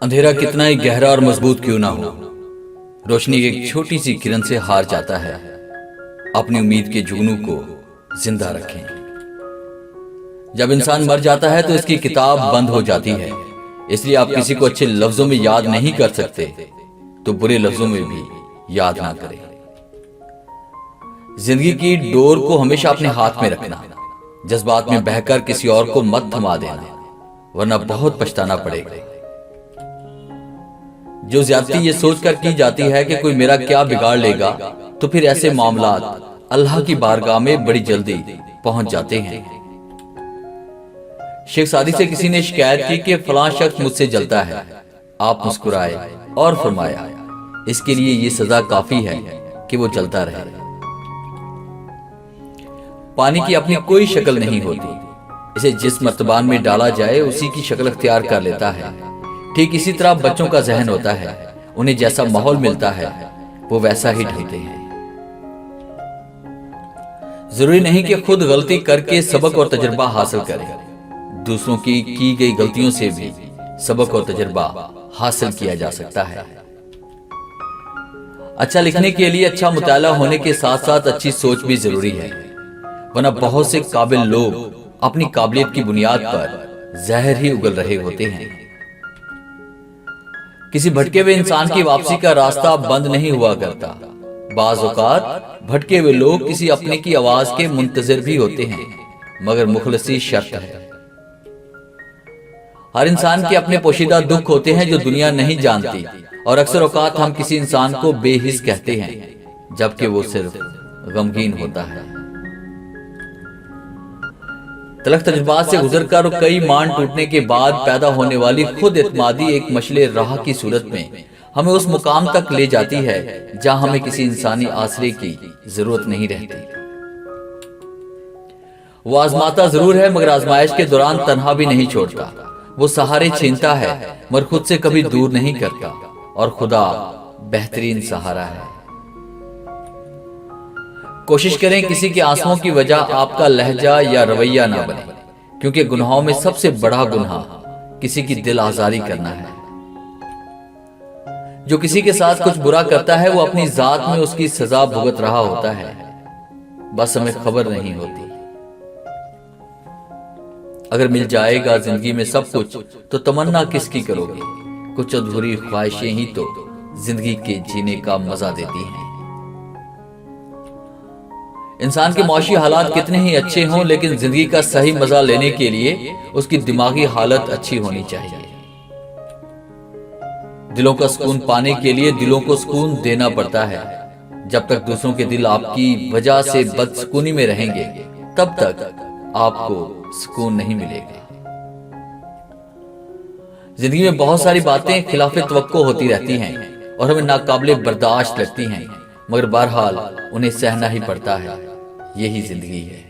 अंधेरा कितना ही गहरा और मजबूत क्यों ना हो, रोशनी की एक छोटी सी किरण से हार जाता है। अपनी उम्मीद के जुगनू को जिंदा रखें। जब इंसान मर जाता है तो इसकी किताब बंद हो जाती है। इसलिए आप किसी को अच्छे लफ्जों में याद नहीं कर सकते तो बुरे लफ्जों में भी याद ना करें। जिंदगी की डोर को हमेशा अपने हाथ में रखना। जज्बात में बहकर किसी और को मत थमा देना, वरना बहुत पछताना पड़ेगा। जो ज्यादती ये सोचकर की जाती है कि कोई मेरा क्या बिगाड़ लेगा, तो फिर ऐसे मामलात अल्लाह की बारगाह में बड़ी जल्दी पहुंच जाते हैं। शेख सादी से किसी ने शिकायत की कि फलां शख्स मुझसे जलता है। आप मुस्कुराए और फरमाया, इसके लिए ये सजा काफी है कि वो जलता रहे। पानी की अपनी कोई शक्ल नहीं होती। इसे जिस मर्तबान में डाला जाए उसी की शक्ल अख्तियार कर लेता है। ठीक इसी तरह बच्चों का जहन होता है। उन्हें जैसा माहौल मिलता है वो वैसा ही ढलते हैं। जरूरी नहीं कि खुद गलती करके सबक और तजुर्बा हासिल करें। दूसरों की गई गलतियों से भी सबक और तजुर्बा हासिल किया जा सकता है। अच्छा लिखने के लिए अच्छा मुताला होने के साथ साथ अच्छी सोच भी जरूरी है, वरना बहुत से काबिल लोग अपनी काबिलियत की बुनियाद पर जहर ही उगल रहे होते हैं। किसी भटके हुए इंसान की वापसी का रास्ता बंद नहीं हुआ करता। बाज़ औक़ात भटके हुए लोग किसी अपने की आवाज के मुंतजिर भी होते हैं, मगर मुखलसी शर्त है। हर इंसान के अपने पोशीदा दुख होते हैं जो दुनिया नहीं जानती, और अक्सर औकात हम किसी इंसान को बेहिस कहते हैं जबकि वो सिर्फ गमगीन होता है। तलख तजुर्बात से गुजरकर और कई मान टूटने के बाद पैदा होने वाली खुद एतमादी एक मशले राह की सूरत में हमें उस मुकाम तक ले जाती है जहां हमें किसी इंसानी आसरे की जरूरत नहीं रहती। वो आजमाता जरूर है, मगर आजमाइश के दौरान तन्हा भी नहीं छोड़ता। वो सहारे छीनता है मगर खुद से कभी दूर नहीं करता, और खुदा बेहतरीन सहारा है। कोशिश करें किसी के आंसुओं की वजह आपका लहजा या रवैया ना बने, क्योंकि गुनाहों में सबसे बड़ा गुनाह किसी की दिल आजारी करना है। जो किसी के साथ कुछ बुरा करता है वो अपनी जात में उसकी सजा भुगत रहा होता है, बस हमें खबर नहीं होती। अगर मिल जाएगा जिंदगी में सब कुछ तो तमन्ना किसकी करोगे? कुछ अधूरी ख्वाहिशें ही तो जिंदगी के जीने का मजा देती हैं। इंसान के मौशी हालात कितने ही अच्छे हों, लेकिन जिंदगी का सही मजा लेने के लिए उसकी दिमागी हालत अच्छी होनी चाहिए। दिलों का सुकून पाने के लिए दिलों को सुकून देना पड़ता है। जब तक दूसरों के दिल आपकी वजह से बदसुकूनी में रहेंगे, तब तक आपको सुकून नहीं मिलेगा। जिंदगी में बहुत सारी बातें खिलाफे तवक्को होती रहती हैं और हमें नाकाबिले बर्दाश्त लगती हैं, मगर बहरहाल उन्हें सहना ही पड़ता है। यही जिंदगी है।